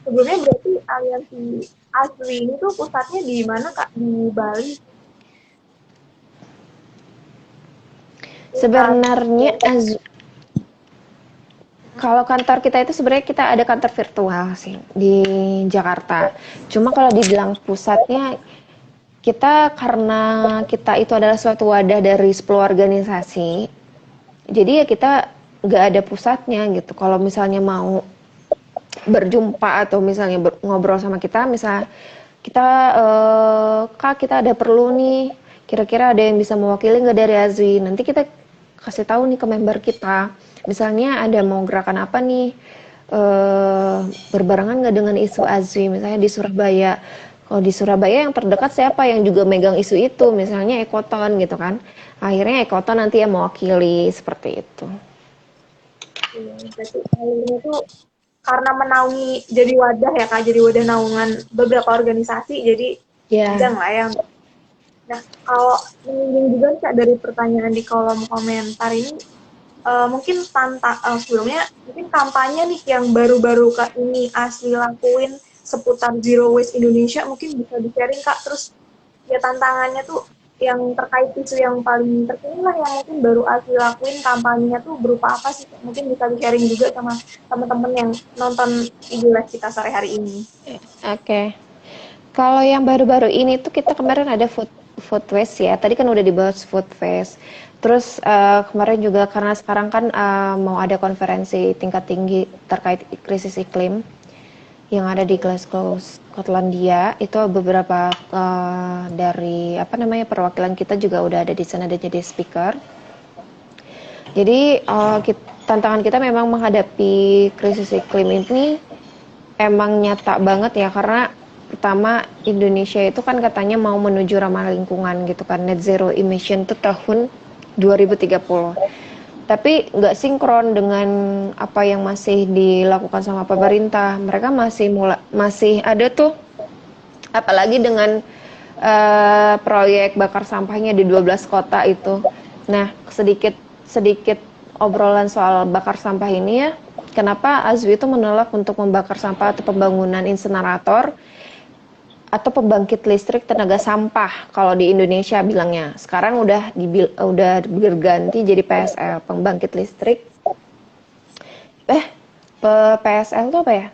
sebelumnya berarti aliansi ASRI ini tuh pusatnya di mana Kak? Di Bali. Pusat Sebenarnya kalau kantor kita itu sebenarnya kita ada kantor virtual sih di Jakarta. Cuma kalau dibilang pusatnya, kita karena kita itu adalah suatu wadah dari 10 organisasi, jadi ya kita nggak ada pusatnya gitu. Kalau misalnya mau berjumpa atau misalnya ngobrol sama kita, misal kita kak kita ada perlu nih, kira-kira ada yang bisa mewakili nggak dari Azwi, nanti kita kasih tahu nih ke member kita, misalnya ada mau gerakan apa nih, eh berbarengan nggak dengan isu Azwi, misalnya di Surabaya. Kalau di Surabaya yang terdekat siapa yang juga megang isu itu, misalnya Ekoton gitu kan, akhirnya Ekoton nanti yang mewakili seperti itu. iya, berarti alurnya tuh karena menaungi jadi wadah ya Kak, jadi wadah naungan beberapa organisasi, jadi Ya. panjang lah ya. Nah, kalau menyinggung juga nih Kak dari pertanyaan di kolom komentar ini, mungkin sebelumnya mungkin kampanye nih yang baru-baru Kak ini asli lakuin seputar Zero Waste Indonesia, mungkin bisa di-sharing Kak, terus ya tantangannya tuh yang terkait isu yang paling terkini lah yang mungkin baru asli lakuin kampanyenya tuh berupa apa sih Kak? Mungkin bisa di-sharing juga sama teman-teman yang nonton IG live kita sore hari ini. Oke. Kalau yang baru-baru ini tuh kita kemarin ada food waste ya. Tadi kan udah dibahas food waste. Terus kemarin juga karena sekarang kan mau ada konferensi tingkat tinggi terkait krisis iklim yang ada di Glasgow, Skotlandia. Itu beberapa dari apa namanya perwakilan kita juga udah ada di sana dan jadi speaker. Jadi tantangan kita memang menghadapi krisis iklim ini emang nyata banget ya, karena pertama Indonesia itu kan katanya mau menuju ramah lingkungan gitu kan, net zero emission itu tahun 2030. Tapi nggak sinkron dengan apa yang masih dilakukan sama pemerintah. Mereka masih ada tuh, apalagi dengan proyek bakar sampahnya di 12 kota itu. Nah, sedikit sedikit obrolan soal bakar sampah ini ya. Kenapa Azwi itu menolak untuk membakar sampah atau pembangunan insenerator atau pembangkit listrik tenaga sampah kalau di Indonesia bilangnya. Sekarang udah berganti jadi PSL, pembangkit listrik. PSL itu apa ya?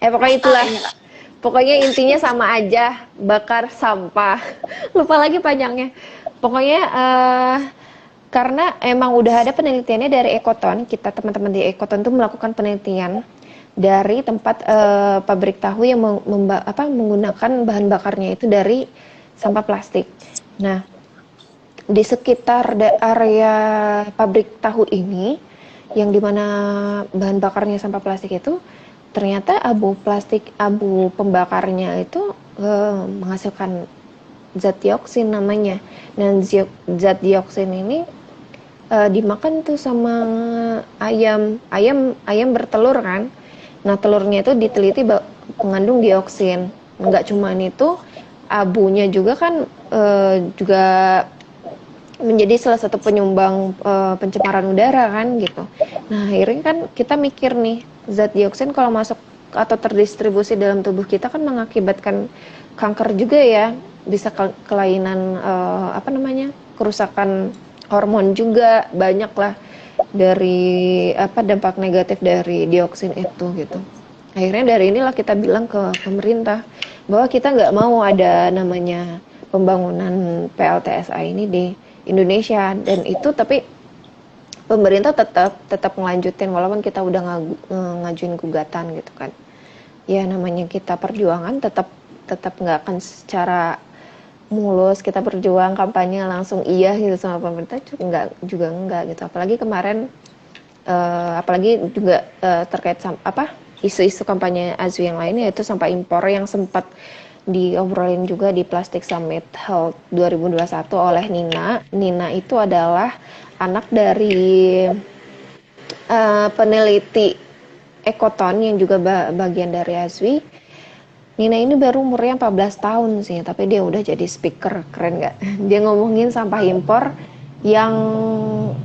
Pokoknya itulah. Pokoknya intinya sama aja, bakar sampah. Lupa lagi panjangnya. Pokoknya karena emang udah ada penelitiannya dari Ekoton, kita teman-teman di Ekoton tuh melakukan penelitian dari tempat pabrik tahu yang menggunakan bahan bakarnya itu dari sampah plastik. Nah, di sekitar area pabrik tahu ini, yang dimana bahan bakarnya sampah plastik itu, ternyata abu pembakarnya itu menghasilkan zat dioksin namanya. Dan zat dioksin ini dimakan tuh sama ayam bertelur kan. Nah, telurnya itu diteliti mengandung dioksin. Nggak cuma itu, abunya juga kan juga menjadi salah satu penyumbang pencemaran udara kan gitu. Nah, akhirnya kan kita mikir nih, zat dioksin kalau masuk atau terdistribusi dalam tubuh kita kan mengakibatkan kanker juga ya, bisa kelainan apa namanya, kerusakan hormon juga banyak lah dari apa dampak negatif dari dioksin itu gitu. Akhirnya dari inilah kita bilang ke pemerintah bahwa kita nggak mau ada namanya pembangunan PLTSA ini di Indonesia, dan itu tapi pemerintah tetap ngelanjutin walaupun kita udah ngajuin gugatan gitu kan. Ya namanya kita perjuangan tetap tetap nggak akan secara mulus kita berjuang kampanye langsung iya gitu sama pemerintah juga enggak gitu. Apalagi kemarin apalagi juga terkait apa isu-isu kampanye Azwi yang lainnya, yaitu sampah impor yang sempat diobrolin juga di Plastic Summit Health 2021 oleh Nina. Nina itu adalah anak dari peneliti Ekoton yang juga bagian dari Azwi. Nina ini baru umurnya 14 tahun sih, tapi dia udah jadi speaker, keren nggak? Dia ngomongin sampah impor yang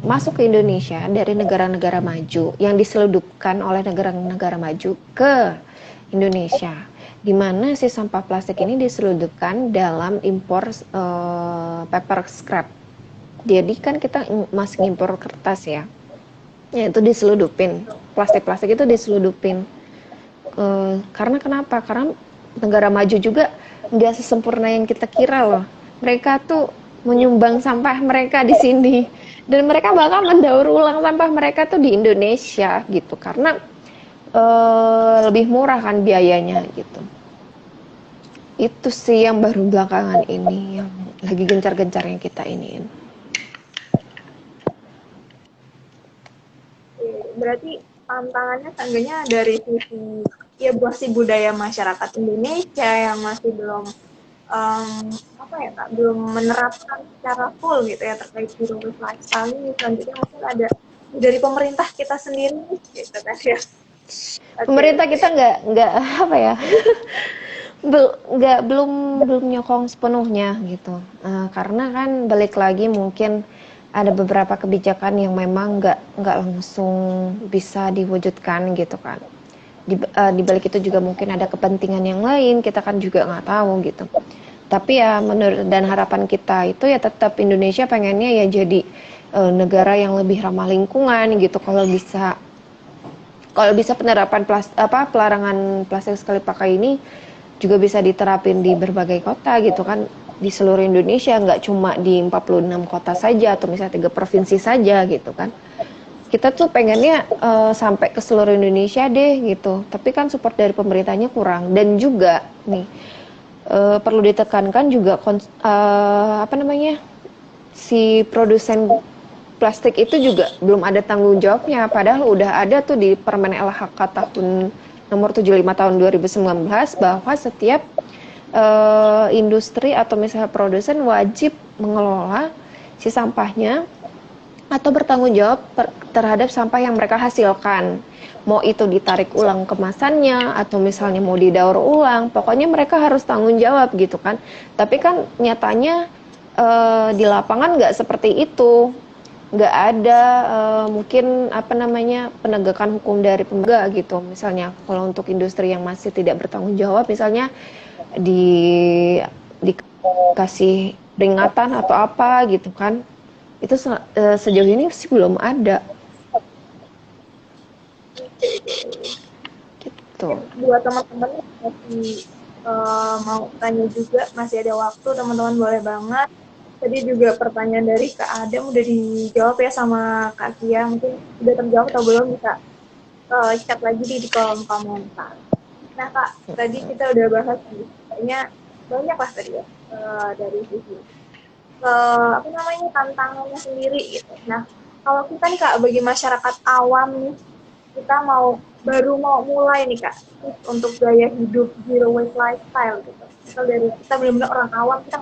masuk ke Indonesia dari negara-negara maju, yang diseludupkan oleh negara-negara maju ke Indonesia. Di mana si sampah plastik ini diseludupkan dalam impor paper scrap. Jadi kan kita masih impor kertas ya. Ya itu diseludupin. Plastik-plastik itu diseludupin. Karena kenapa? Karena negara maju juga nggak sesempurna yang kita kira loh. Mereka tuh menyumbang sampah mereka di sini, dan mereka bakal mendaur ulang sampah mereka tuh di Indonesia gitu, karena lebih murah kan biayanya gitu. Itu sih yang baru belakangan ini yang lagi gencar-gencarnya kita iniin. Berarti tantangannya seenggaknya dari sisi ya masih budaya masyarakat Indonesia yang masih belum apa ya Kak, belum menerapkan secara full gitu ya terkait zero waste lifestyle ini. Selanjutnya mungkin ada dari pemerintah kita sendiri gitu kan ya. Pemerintah kita nggak apa ya belum nyokong sepenuhnya gitu, karena kan balik lagi mungkin ada beberapa kebijakan yang memang nggak langsung bisa diwujudkan gitu kan. Di balik itu juga mungkin ada kepentingan yang lain, kita kan juga nggak tahu gitu. Tapi ya menurut dan harapan kita itu ya tetap Indonesia pengennya ya jadi negara yang lebih ramah lingkungan gitu. Kalau bisa penerapan pelarangan plastik sekali pakai ini juga bisa diterapin di berbagai kota gitu kan, di seluruh Indonesia, nggak cuma di 46 kota saja atau misalnya 3 provinsi saja gitu kan. Kita tuh pengennya sampai ke seluruh Indonesia deh gitu, tapi kan support dari pemerintahnya kurang. Dan juga nih perlu ditekankan juga apa namanya, si produsen plastik itu juga belum ada tanggung jawabnya, padahal udah ada tuh di Permen LHK tahun nomor 75 tahun 2019 bahwa setiap industri atau misalnya produsen wajib mengelola si sampahnya atau bertanggung jawab terhadap sampah yang mereka hasilkan. Mau itu ditarik ulang kemasannya atau misalnya mau didaur ulang, pokoknya mereka harus tanggung jawab gitu kan. Tapi kan nyatanya di lapangan nggak seperti itu. Nggak ada mungkin apa namanya penegakan hukum dari pemerintah gitu. Misalnya kalau untuk industri yang masih tidak bertanggung jawab, misalnya dikasih peringatan atau apa gitu kan, itu sejauh ini sih belum ada gitu. Buat teman-teman masih mau tanya juga, masih ada waktu, teman-teman boleh banget. Tadi juga pertanyaan dari Kak Adam udah dijawab ya sama Kak Kia, mungkin udah terjawab atau belum bisa chat lagi di kolom komentar. Nah Kak, tadi kita udah bahas kayaknya banyak lah tadi ya dari sisi apa namanya tantangannya sendiri gitu. Nah kalau kita nih Kak, bagi masyarakat awam nih, kita baru mau mulai nih Kak untuk gaya hidup zero waste lifestyle gitu. Misal dari kita benar-benar orang awam, kita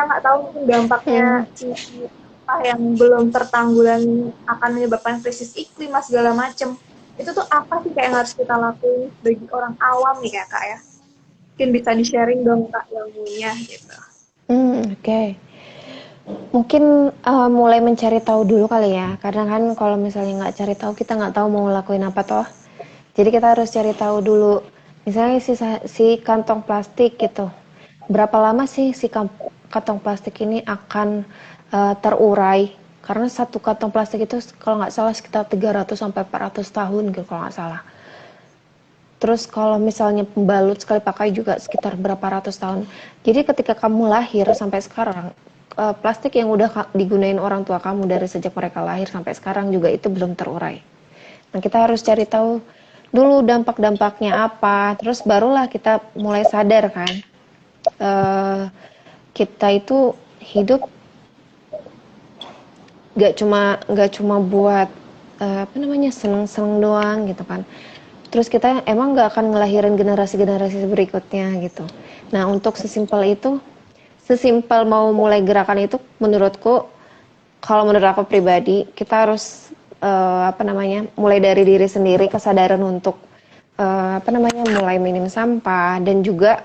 nggak tahu mungkin dampaknya sisi apa yang belum tertanggulangi akan menyebabkan krisis iklim segala macam. Itu tuh apa sih kayak yang harus kita lakuin bagi orang awam nih kayak Kak ya? Mungkin bisa di-sharing dong Kak ilmunya gitu. Oke. Mungkin mulai mencari tahu dulu kali ya, karena kan kalau misalnya nggak cari tahu kita nggak tahu mau lakuin apa toh. Jadi kita harus cari tahu dulu. Misalnya si kantong plastik gitu. Berapa lama sih si kantong plastik ini akan terurai? Karena satu kantong plastik itu kalau nggak salah sekitar 300 sampai 400 tahun gitu kalau nggak salah. Terus kalau misalnya pembalut sekali pakai juga sekitar berapa ratus tahun. Jadi ketika kamu lahir sampai sekarang, plastik yang udah digunain orang tua kamu dari sejak mereka lahir sampai sekarang juga itu belum terurai. Nah, kita harus cari tahu dulu dampak-dampaknya apa, terus barulah kita mulai sadar kan, kita itu hidup gak cuma buat apa namanya seneng-seneng doang gitu kan. Terus kita emang gak akan ngelahirin generasi-generasi berikutnya gitu. Nah untuk sesimpel mau mulai gerakan itu menurutku, kalau menurut aku pribadi kita harus apa namanya mulai dari diri sendiri, kesadaran untuk mulai minim sampah dan juga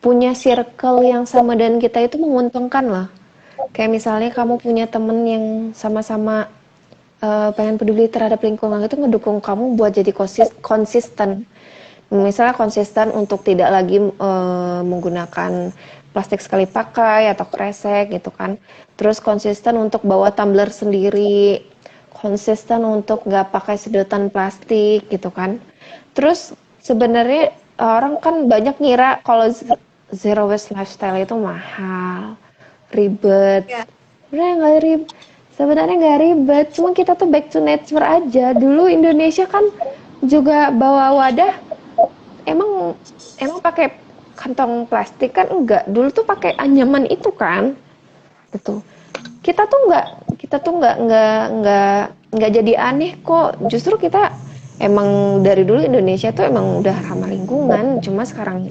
punya circle yang sama dan kita itu menguntungkan lah. Kayak misalnya kamu punya temen yang sama-sama pengen peduli terhadap lingkungan, itu ngedukung kamu buat jadi konsisten. Misalnya konsisten untuk tidak lagi menggunakan plastik sekali pakai atau kresek gitu kan. Terus konsisten untuk bawa tumbler sendiri, konsisten untuk nggak pakai sedotan plastik gitu kan. Terus sebenarnya orang kan banyak ngira kalau zero waste lifestyle itu mahal, ribet. Ya, Sebenarnya nggak ribet, cuma kita tuh back to nature aja. Dulu Indonesia kan juga bawa wadah, emang emang pakai kantong plastik kan enggak. Dulu tuh pakai anyaman itu kan, gitu. Kita tuh nggak jadi aneh kok. Justru kita emang dari dulu Indonesia tuh emang udah ramah lingkungan. Cuma sekarang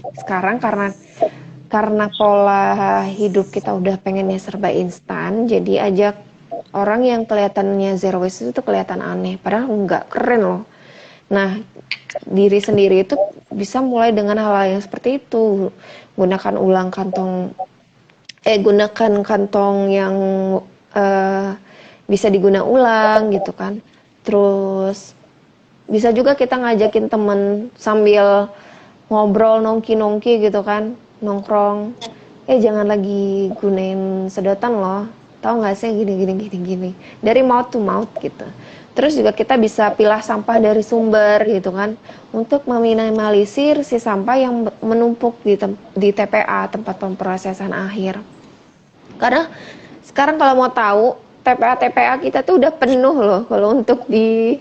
karena pola hidup kita udah pengennya serba instan, jadi aja orang yang kelihatannya zero waste itu tuh kelihatan aneh, padahal enggak, keren loh. Nah, diri sendiri itu bisa mulai dengan hal-hal yang seperti itu. Gunakan kantong yang eh, bisa diguna ulang gitu kan. Terus bisa juga kita ngajakin temen sambil ngobrol nongki-nongki gitu kan, nongkrong. Jangan lagi gunain sedotan loh. Tahu nggak sih gini gini gini gini. Dari mouth to mouth gitu. Terus juga kita bisa pilah sampah dari sumber gitu kan, untuk meminimalisir si sampah yang menumpuk di TPA, tempat pemrosesan akhir. Karena sekarang kalau mau tahu, TPA kita tuh udah penuh loh kalau untuk di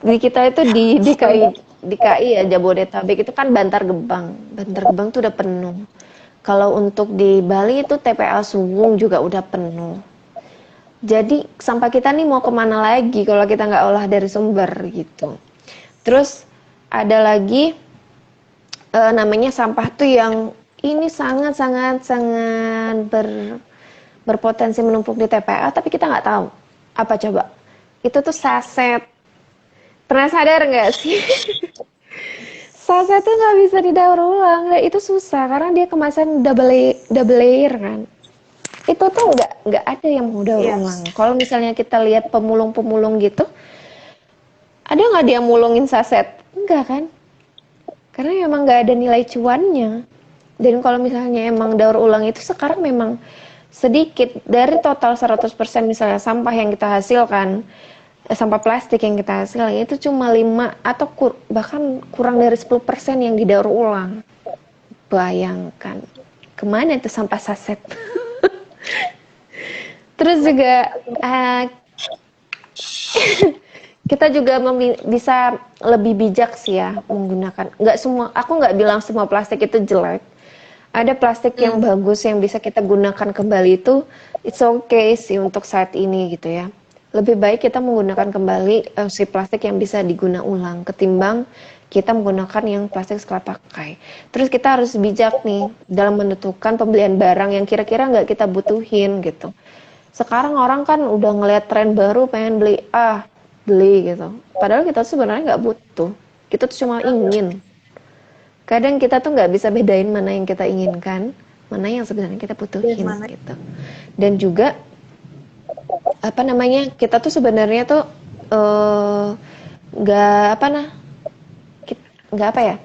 kita itu di DKI ya, Jabodetabek itu kan Bantar Gebang. Bantar Gebang tuh udah penuh. Kalau untuk di Bali itu TPA Suwung juga udah penuh. Jadi sampah kita nih mau kemana lagi kalau kita nggak olah dari sumber gitu. Terus ada lagi namanya sampah tuh yang ini sangat sangat sangat berpotensi menumpuk di TPA, tapi kita nggak tahu. Apa coba? Itu tuh saset. Pernah sadar nggak sih? Saset tuh nggak bisa didaur ulang. Nah, itu susah karena dia kemasan double layer kan. Itu tuh nggak ada yang mau daur ulang. Kalau misalnya kita lihat pemulung-pemulung gitu, ada nggak dia mulungin saset? Enggak kan? Karena memang nggak ada nilai cuannya. Dan kalau misalnya emang daur ulang itu sekarang memang sedikit dari total 100% misalnya sampah yang kita hasilkan, sampah plastik yang kita hasilkan itu cuma 5 atau bahkan kurang dari 10% yang didaur ulang. Bayangkan, kemana itu sampah saset? Terus juga kita juga bisa lebih bijak sih ya menggunakan. Aku nggak bilang semua plastik itu jelek. Ada plastik yang bagus yang bisa kita gunakan kembali itu, it's okay sih untuk saat ini gitu ya. Lebih baik kita menggunakan kembali si plastik yang bisa diguna ulang ketimbang kita menggunakan yang plastik sekali pakai. Terus kita harus bijak nih dalam menentukan pembelian barang yang kira-kira nggak kita butuhin gitu. Sekarang orang kan udah ngeliat tren baru pengen beli beli gitu. Padahal kita tuh sebenarnya nggak butuh. Kita tuh cuma ingin. Kadang kita tuh nggak bisa bedain mana yang kita inginkan, mana yang sebenarnya kita Dan butuhin mana gitu. Dan juga apa namanya, kita tuh sebenarnya tuh eh, nggak apa nah, nggak apa ya,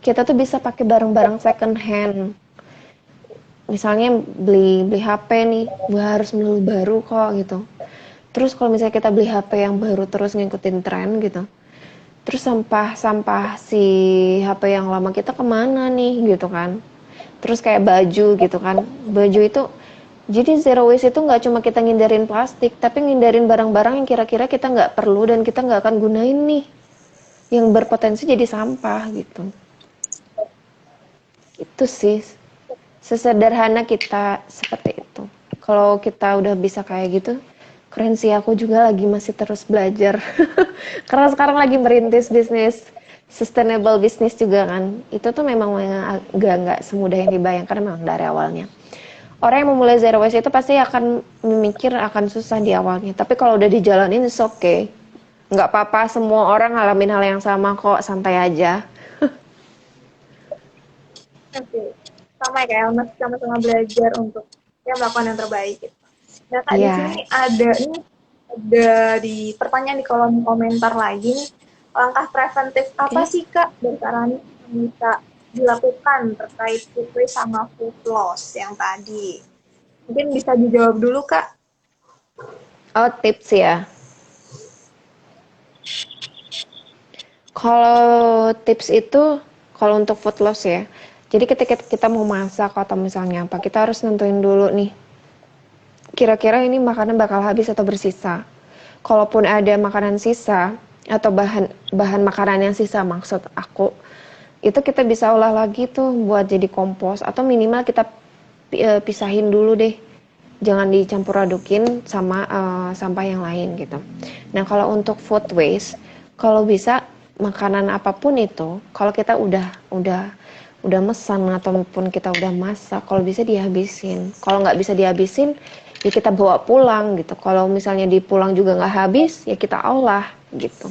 kita tuh bisa pakai barang-barang second hand. Misalnya beli beli HP nih, gak harus beli baru kok gitu. Terus kalau misalnya kita beli HP yang baru terus ngikutin tren gitu, terus sampah-sampah si HP yang lama kita kemana nih gitu kan. Terus kayak baju gitu kan, baju itu jadi zero waste itu nggak cuma kita ngindarin plastik, tapi ngindarin barang-barang yang kira-kira kita nggak perlu dan kita nggak akan gunain nih, yang berpotensi jadi sampah gitu. Itu sih, sesederhana kita seperti itu. Kalau kita udah bisa kayak gitu, keren sih. Aku juga lagi masih terus belajar. Karena sekarang lagi merintis bisnis sustainable business juga kan. Itu tuh memang nggak semudah yang dibayangkan memang dari awalnya. Orang yang memulai zero waste itu pasti akan memikir akan susah di awalnya. Tapi kalau udah dijalanin, it's okay. Nggak apa-apa, semua orang ngalamin hal yang sama kok, santai aja. oke. Sama ya kayak masih sama-sama belajar untuk ya melakukan yang terbaik gitu. Nah kak di Iya, sini ada di pertanyaan di kolom komentar lagi nih, langkah preventif apa oke. sih kak dan caranya yang bisa dilakukan terkait food waste sama food loss yang tadi? Mungkin bisa dijawab dulu kak. Oh, tips ya. Kalau tips itu, kalau untuk food loss ya, jadi ketika kita mau masak atau misalnya apa, kita harus nentuin dulu nih, kira-kira ini makanan bakal habis atau bersisa. Kalaupun ada makanan sisa atau bahan bahan makanan yang sisa maksud aku, itu kita bisa olah lagi tuh buat jadi kompos atau minimal kita pisahin dulu deh. Jangan dicampur adukin sama sampah yang lain gitu. Nah, kalau untuk food waste, kalau bisa makanan apapun itu, kalau kita udah mesan ataupun kita udah masak, kalau bisa dihabisin. Kalau nggak bisa dihabisin, ya kita bawa pulang gitu. Kalau misalnya di pulang juga nggak habis, ya kita olah gitu.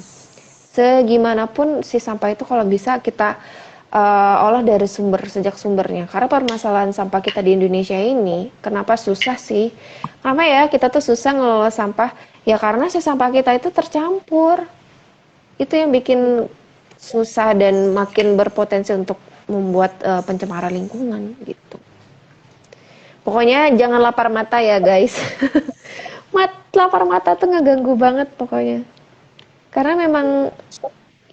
Segimanapun si sampah itu kalau bisa kita olah dari sejak sumbernya. Karena permasalahan sampah kita di Indonesia ini, kenapa susah sih? Karena ya kita tuh susah ngelola sampah, ya karena si sampah kita itu tercampur. Itu yang bikin susah dan makin berpotensi untuk membuat pencemaran lingkungan gitu. Pokoknya jangan lapar mata ya guys. Lapar mata tuh ngeganggu banget pokoknya. Karena memang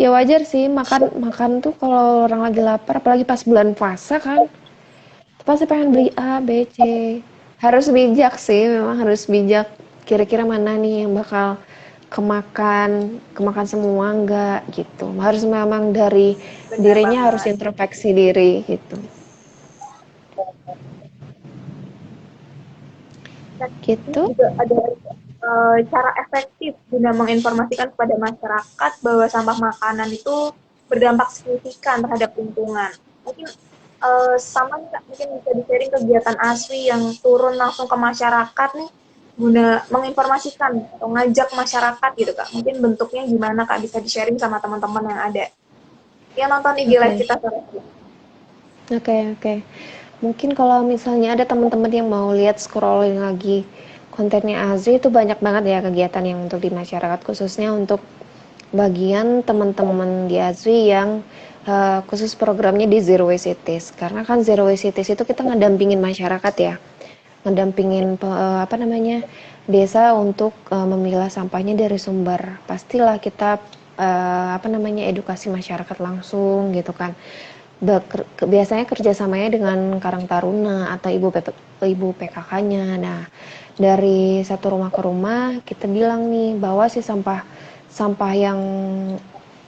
ya wajar sih makan makan tuh kalau orang lagi lapar, apalagi pas bulan puasa kan, pasti pengen beli A, B, C. Harus bijak sih, memang harus bijak. Kira-kira mana nih yang bakal kemakan semua enggak gitu. Harus memang dari Benar dirinya harus banget. introspeksi diri gitu. Dan ini Gitu. juga ada cara efektif guna menginformasikan kepada masyarakat bahwa sampah makanan itu berdampak signifikan terhadap lingkungan. Mungkin sama nih Kak, mungkin bisa di-sharing kegiatan ASWI yang turun langsung ke masyarakat nih guna menginformasikan atau ngajak masyarakat gitu Kak. Mungkin bentuknya gimana Kak, bisa di-sharing sama teman-teman yang ada. Yang nonton IG live Oke. kita sore ini. Oke. Mungkin kalau misalnya ada teman-teman yang mau lihat scrolling lagi kontennya Azri, itu banyak banget ya kegiatan yang untuk di masyarakat, khususnya untuk bagian teman-teman di Azri yang khusus programnya di Zero Waste Cities. Karena kan Zero Waste Cities itu kita ngedampingin masyarakat ya, ngedampingin apa namanya, desa untuk memilah sampahnya dari sumber. Pastilah kita apa namanya, edukasi masyarakat langsung gitu kan. Biasanya kerjasamanya dengan Karang Taruna atau ibu PKK-nya. Nah, dari satu rumah ke rumah kita bilang nih bahwa si sampah sampah yang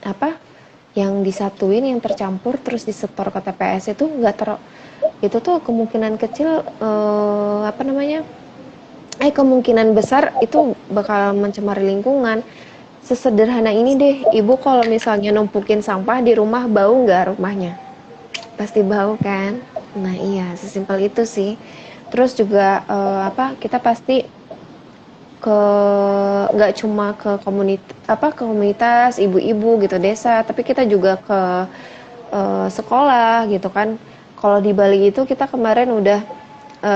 apa, yang disatuin, yang tercampur terus disetor ke TPS itu nggak itu tuh kemungkinan kecil apa namanya, kemungkinan besar itu bakal mencemari lingkungan. Sesederhana ini deh, ibu kalau misalnya numpukin sampah di rumah, bau nggak rumahnya? Pasti bau kan? Nah iya, sesimpel itu sih. Terus juga apa, kita pasti ke nggak cuma ke komunitas ibu-ibu gitu desa, tapi kita juga ke sekolah gitu kan. Kalau di Bali itu kita kemarin udah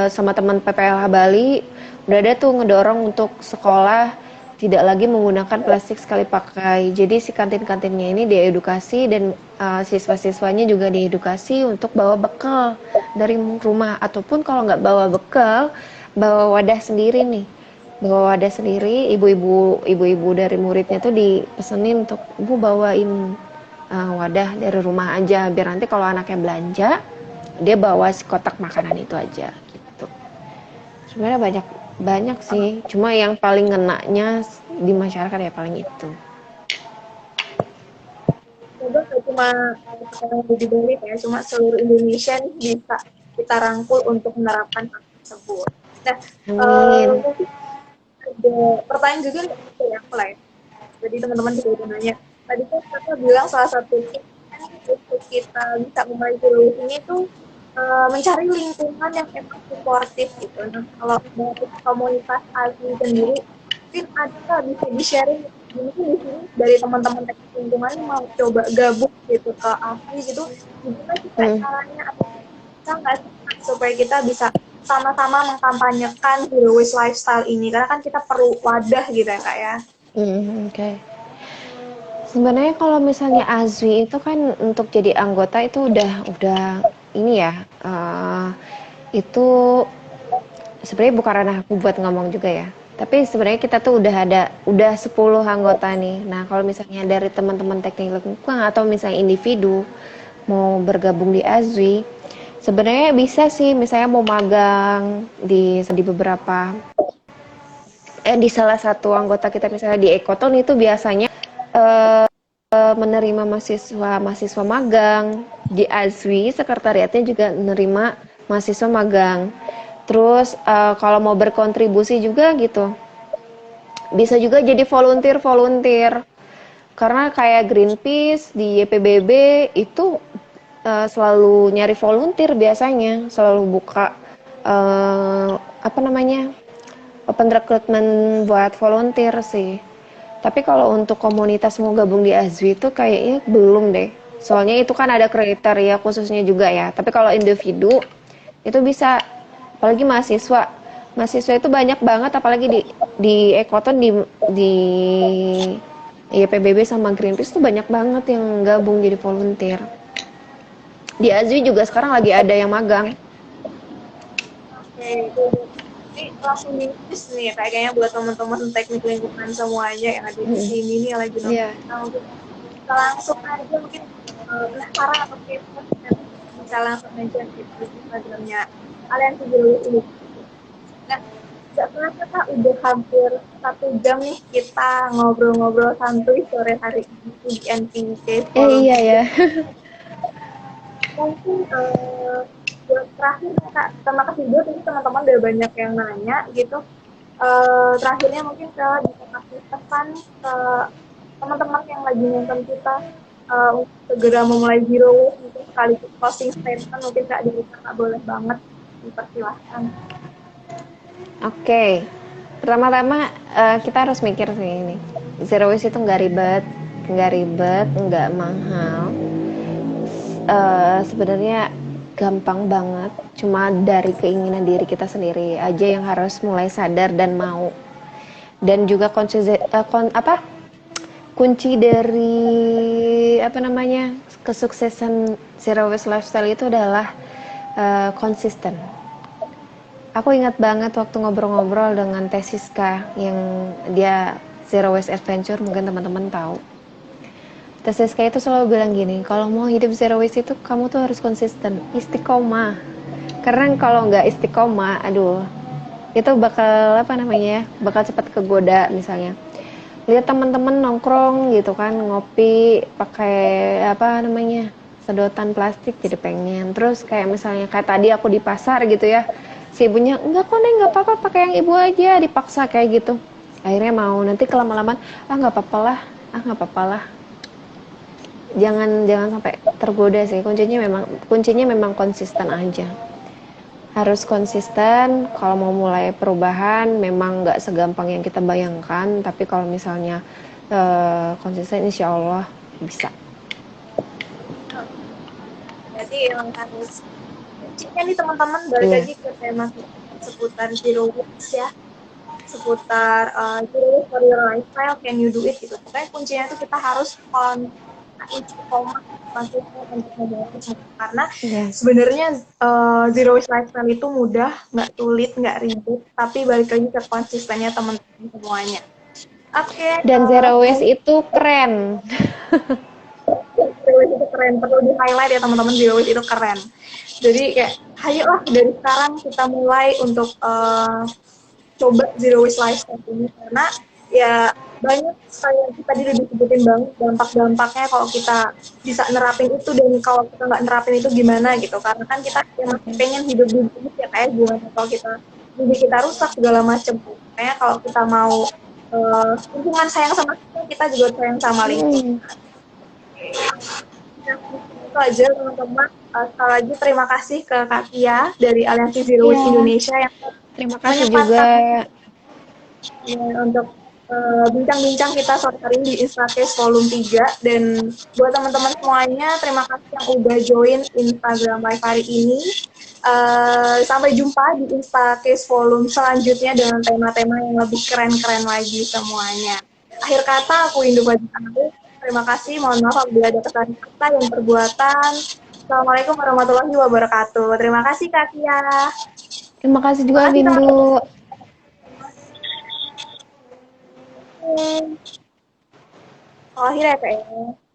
sama teman PPLH Bali udah ada tuh ngedorong untuk sekolah tidak lagi menggunakan plastik sekali pakai. Jadi si kantin-kantinnya ini diedukasi dan siswa-siswanya juga diedukasi untuk bawa bekal dari rumah, ataupun kalau nggak bawa bekal, bawa wadah sendiri nih. Bawa wadah sendiri, ibu-ibu dari muridnya tuh dipesenin untuk ibu bawain wadah dari rumah aja, biar nanti kalau anaknya belanja dia bawa si kotak makanan itu aja gitu. Sebenarnya banyak banyak sih, cuma yang paling ngenanya di masyarakat ya paling itu. Semoga gak cuma orang di Bali ya, cuma seluruh Indonesia nih bisa kita rangkul untuk menerapkan hal tersebut. Nah, Amin. mungkin ada pertanyaan juga nih ya, mulai. Jadi teman-teman juga udah nanya. Tadi kan kakak bilang salah satu tips untuk kita bisa memulai dulu ini tuh mencari lingkungan yang emang suportif gitu. Nah, kalau dari komunitas ASI sendiri, mungkin ada bisa di-sharing mungkin di sini dari teman-teman teknik lingkungan yang mau coba gabung gitu ke ASI gitu, gimana sih Kak caranya atau bisa nggak sih Kak, supaya kita bisa sama-sama mengkampanyekan zero waste lifestyle ini karena kan kita perlu wadah gitu ya Kak ya. Oke. Sebenarnya kalau misalnya Azwi itu kan untuk jadi anggota itu udah ini ya, itu sebenarnya bukan ranah aku buat ngomong juga ya. Tapi sebenarnya kita tuh udah 10 anggota nih. Nah, kalau misalnya dari teman-teman teknik lingkungan atau misalnya individu mau bergabung di Azwi, sebenarnya bisa sih misalnya mau magang di beberapa di salah satu anggota kita misalnya di Ekoton itu biasanya menerima mahasiswa magang. Di ASWI sekretariatnya juga menerima mahasiswa magang. Terus kalau mau berkontribusi juga gitu, bisa juga jadi volunteer karena kayak Greenpeace di YPBB itu selalu nyari volunteer, biasanya selalu buka apa namanya, open recruitment buat volunteer sih. Tapi kalau untuk komunitas mau gabung di Azwi itu kayaknya belum deh. Soalnya itu kan ada kriteria khususnya juga ya. Tapi kalau individu itu bisa, apalagi mahasiswa. Mahasiswa itu banyak banget, apalagi di Ekoton di YPBB sama Greenpeace tuh banyak banget yang gabung jadi volunteer. Di Azwi juga sekarang lagi ada yang magang. Oke, ini langsung nitis nih kayaknya buat teman-teman teknik lingkungan semuanya yang ada di sini nih yang lagi nonton Iya. kita, mungkin kita langsung aja mungkin penasaran atau kepo bisa langsung aja di Instagramnya Aliansi Zero ini. Nah, nggak terasa Kak, udah hampir 1 jam nih kita ngobrol-ngobrol santuy sore hari ini di NPK Forum Iya ya. 3. Mungkin buat terakhir nih Kak, terima kasih juga tadi teman-teman udah banyak yang nanya gitu. Terakhirnya mungkin saya bisa kasih pesan ke teman-teman yang lagi nonton kita untuk segera memulai zero waste, mungkin sekaligus closing statement mungkin Kak dari Kakak boleh banget dipersilahkan. Oke. Pertama-tama kita harus mikir sih ini. Zero waste itu nggak ribet, nggak mahal. Sebenarnya gampang banget. Cuma dari keinginan diri kita sendiri aja yang harus mulai sadar dan mau. Dan juga kunci dari apa namanya kesuksesan zero waste lifestyle itu adalah konsisten. Aku ingat banget waktu ngobrol-ngobrol dengan Teh Siska yang dia Zero Waste Adventure, mungkin teman-teman tahu. Teh Siska itu selalu bilang gini, kalau mau hidup zero waste itu kamu tuh harus konsisten, istiqomah. Karena kalau nggak istiqomah, aduh, itu bakal apa namanya ya, bakal cepat kegoda misalnya. Lihat teman-teman nongkrong gitu kan, ngopi pakai apa namanya, sedotan plastik jadi pengen. Terus kayak misalnya kayak tadi aku di pasar gitu ya, si ibunya enggak kok Neng, nggak apa-apa pakai yang ibu aja, dipaksa kayak gitu. Akhirnya mau, nanti kelama-lamaan nggak apa-apa lah, nggak apa-apa lah. Jangan sampai tergoda sih. Kuncinya memang konsisten aja. harus konsisten. Kalau mau mulai perubahan memang nggak segampang yang kita bayangkan, tapi kalau misalnya konsisten insya Allah bisa. Jadi emang harus kuncinya nih teman-teman, balik Iya. lagi ke tema seputar zero waste ya, seputar zero waste for your lifestyle, can you do it gitu. Pokoknya kuncinya itu kita harus istiqomah konsisten untuk menjalankan semua. Karena Iya. sebenarnya zero waste lifestyle itu mudah, nggak sulit, nggak ribet, tapi balik lagi ke konsistennya teman-teman semuanya. Oke, Dan zero waste itu keren. zero waste itu keren, perlu di highlight ya teman-teman, zero waste itu keren. Jadi kayak ayolah dari sekarang kita mulai untuk coba zero waste lifestyle ini, karena ya banyak sekali yang tadi udah disebutin banget dampak-dampaknya kalau kita bisa nerapin itu, dan kalau kita nggak nerapin itu gimana gitu. Karena kan kita ya masih pengen hidup di bumi ya, kayak gimana kalau bumi kita rusak segala macam. Kayak kalau kita mau lingkungan sayang sama kita juga sayang sama lingkungan. Itu aja teman-teman. Sekali lagi terima kasih ke Kak Tia dari Aliansi Zero Waste Iya. Indonesia yang Terima kasih juga. menyempatkan untuk bincang-bincang kita sore hari ini di Instacase Volume 3. Dan buat teman-teman semuanya, terima kasih yang udah join Instagram Live hari ini. Sampai jumpa di Instacase Volume selanjutnya dengan tema-tema yang lebih keren-keren lagi semuanya. Akhir kata, aku Indu Bajikari. Terima kasih, mohon maaf apabila ada kesalahan kata dan perbuatan. Assalamualaikum warahmatullahi wabarakatuh. Terima kasih, Kak Tia. Terima kasih Terima juga kasih, teman-teman. Windu. Akhirnya, Kak ya.